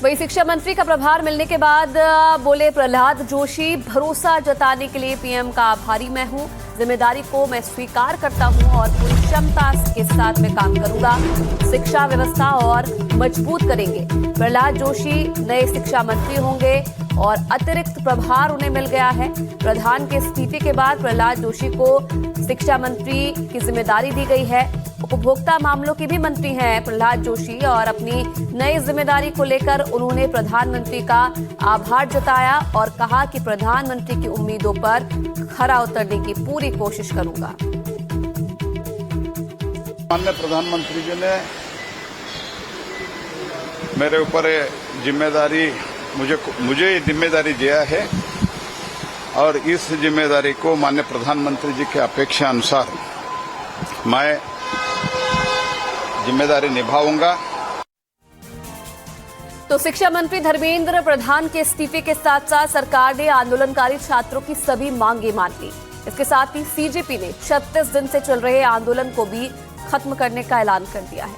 वही शिक्षा मंत्री का प्रभार मिलने के बाद बोले प्रहलाद जोशी, भरोसा जताने के लिए पीएम का आभारी मैं हूं। जिम्मेदारी को मैं स्वीकार करता हूं और पूरी क्षमता के साथ मैं काम करूंगा। शिक्षा व्यवस्था और मजबूत करेंगे। प्रहलाद जोशी नए शिक्षा मंत्री होंगे और अतिरिक्त प्रभार उन्हें मिल गया है। प्रधान के इस्तीफे के बाद प्रहलाद जोशी को शिक्षा मंत्री की जिम्मेदारी दी गई है। उपभोक्ता मामलों के भी मंत्री हैं प्रहलाद जोशी और अपनी नई जिम्मेदारी को लेकर उन्होंने प्रधानमंत्री का आभार जताया और कहा कि प्रधानमंत्री की उम्मीदों पर खरा उतरने की पूरी कोशिश करूंगा। माननीय प्रधानमंत्री जी ने मेरे ऊपर जिम्मेदारी मुझे जिम्मेदारी दिया है और इस जिम्मेदारी को माननीय प्रधानमंत्री जी की अपेक्षा अनुसार मैं जिम्मेदारी निभाऊंगा। तो शिक्षा मंत्री धर्मेंद्र प्रधान के इस्तीफे के साथ साथ सरकार ने आंदोलनकारी छात्रों की सभी मांगे मान ली। इसके साथ ही सीजेपी ने 36 दिन से चल रहे आंदोलन को भी खत्म करने का ऐलान कर दिया है।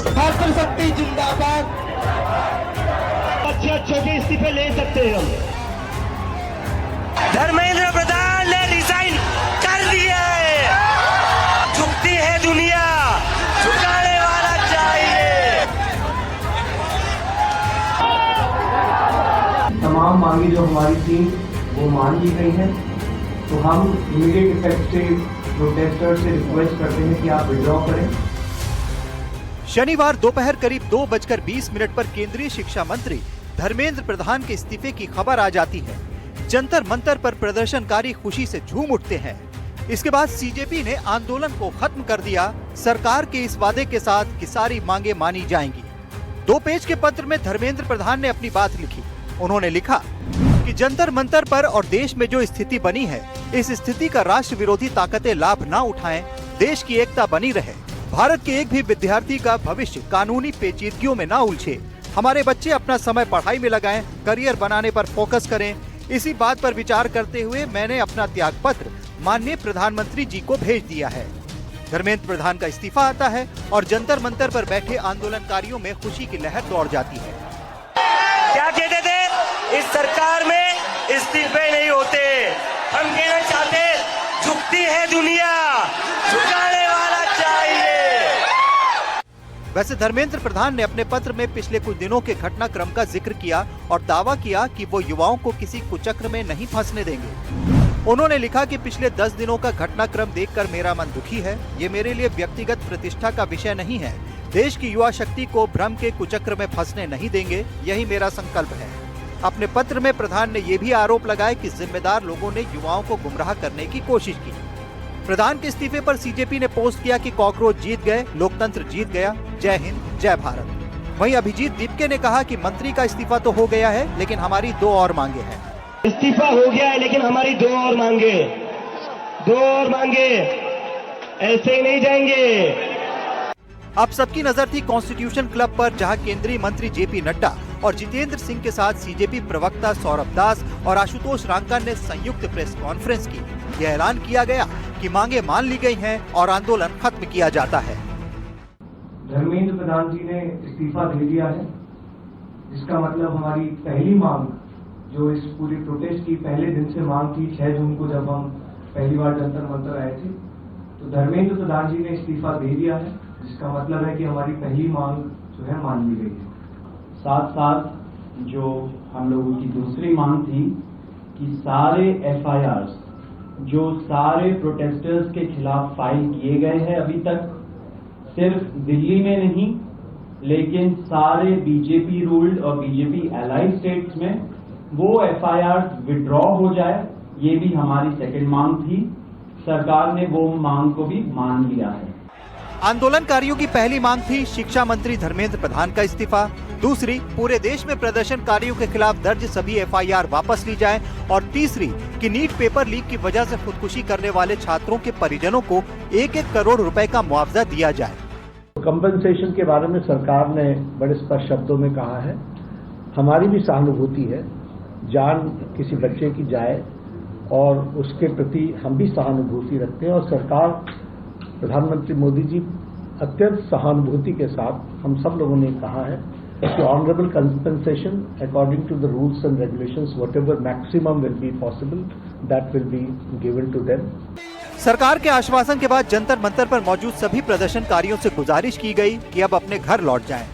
छात्र शक्ति जिंदाबाद। अच्छे के इस्तीफे ले सकते हैं हम। धर्मेंद्र प्रधान ने रिजाइन कर दिया है। झुकती है दुनिया, झुकाने वाला चाहिए। तमाम मांगे जो हमारी थी वो मान ली गई हैं, तो हम इमीडिएट इफेक्ट से प्रोटेस्टर्स से रिक्वेस्ट करते हैं कि आप विड्रॉ करें। शनिवार दोपहर करीब 2:20 पर केंद्रीय शिक्षा मंत्री धर्मेंद्र प्रधान के इस्तीफे की खबर आ जाती है। जंतर मंतर पर प्रदर्शनकारी खुशी से झूम उठते हैं। इसके बाद सीजेपी ने आंदोलन को खत्म कर दिया, सरकार के इस वादे के साथ कि सारी मांगे मानी जाएंगी। 2 पेज के पत्र में धर्मेंद्र प्रधान ने अपनी बात लिखी। उन्होंने लिखा कि जंतर मंतर पर और देश में जो स्थिति बनी है, इस स्थिति का राष्ट्र विरोधी ताकतें लाभ न उठाएं, देश की एकता बनी रहे, भारत के एक भी विद्यार्थी का भविष्य कानूनी पेचीदगियों में न उलझे, हमारे बच्चे अपना समय पढ़ाई में लगाएं, करियर बनाने पर फोकस करें। इसी बात पर विचार करते हुए मैंने अपना त्याग पत्र माननीय प्रधानमंत्री जी को भेज दिया है। धर्मेंद्र प्रधान का इस्तीफा आता है और जंतर मंतर पर बैठे आंदोलनकारियों में खुशी की लहर दौड़ जाती है। क्या कहते थे, इस सरकार में इस्तीफे नहीं होते। हम कहना चाहते, झुकती है दुनिया, झुकाने वाला चाहिए। वैसे धर्मेंद्र प्रधान ने अपने पत्र में पिछले कुछ दिनों के घटनाक्रम का जिक्र किया और दावा किया कि वो युवाओं को किसी कुचक्र में नहीं फंसने देंगे। उन्होंने लिखा कि पिछले 10 दिनों का घटनाक्रम देखकर मेरा मन दुखी है। ये मेरे लिए व्यक्तिगत प्रतिष्ठा का विषय नहीं है। देश की युवा शक्ति को भ्रम के कुचक्र में फंसने नहीं देंगे, यही मेरा संकल्प है। अपने पत्र में प्रधान ने ये भी आरोप लगाया कि जिम्मेदार लोगों ने युवाओं को गुमराह करने की कोशिश की। प्रधान के इस्तीफे पर सीजेपी ने पोस्ट किया कि कॉकरोच जीत गए, लोकतंत्र जीत गया, जय हिंद, जय भारत। वहीं अभिजीत दीपके ने कहा कि मंत्री का इस्तीफा तो हो गया है, लेकिन हमारी 2 और मांगे हैं। इस्तीफा हो गया है, लेकिन हमारी 2 और मांगे, 2 और मांगे, ऐसे ही नहीं जाएंगे। अब सबकी नजर थी कॉन्स्टिट्यूशन क्लब पर, जहां केंद्रीय मंत्री जेपी नड्डा और जितेंद्र सिंह के साथ सीजेपी प्रवक्ता सौरभ दास और आशुतोष रांका ने संयुक्त प्रेस कॉन्फ्रेंस की। यह ऐलान किया गया कि मांगे मान ली गई हैं और आंदोलन खत्म किया जाता है। धर्मेंद्र प्रधान जी ने इस्तीफा दे दिया है। इसका मतलब हमारी पहली मांग, जो इस पूरी प्रोटेस्ट की पहले दिन से मांग थी, 6 जून को जब हम पहली बार जंतर मंतर आए थे, तो धर्मेंद्र प्रधान जी ने इस्तीफा दे दिया है। जिसका मतलब है कि हमारी पहली मांग जो है मान ली गई है। साथ साथ जो हम लोगों की दूसरी मांग थी कि सारे FIRs जो सारे प्रोटेस्टर्स के खिलाफ फाइल किए गए हैं अभी तक, सिर्फ दिल्ली में नहीं लेकिन सारे बीजेपी रूल्ड और बीजेपी एलाइड स्टेट्स में वो FIRs विड्रॉ हो जाए, ये भी हमारी सेकंड मांग थी। सरकार ने वो मांग को भी मान लिया है। आंदोलनकारियों की पहली मांग थी शिक्षा मंत्री धर्मेंद्र प्रधान का इस्तीफा। दूसरी, पूरे देश में प्रदर्शनकारियों के खिलाफ दर्ज सभी FIR वापस ली जाएं। और तीसरी कि नीट पेपर लीक की वजह से खुदकुशी करने वाले छात्रों के परिजनों को 1-1 करोड़ रुपए का मुआवजा दिया जाए। कंपनसेशन के बारे में सरकार ने बड़े स्पष्ट शब्दों में कहा है। हमारी भी सहानुभूति है, जान किसी बच्चे की जाए और उसके प्रति हम भी सहानुभूति रखते हैं। और सरकार, प्रधानमंत्री मोदी जी अत्यंत सहानुभूति के साथ हम सब लोगों ने कहा है कि honourable compensation according to the rules and regulations whatever maximum will be possible that will be given to them. सरकार के आश्वासन के बाद जंतर मंतर पर मौजूद सभी प्रदर्शनकारियों से गुजारिश की गई कि अब अपने घर लौट जाएं।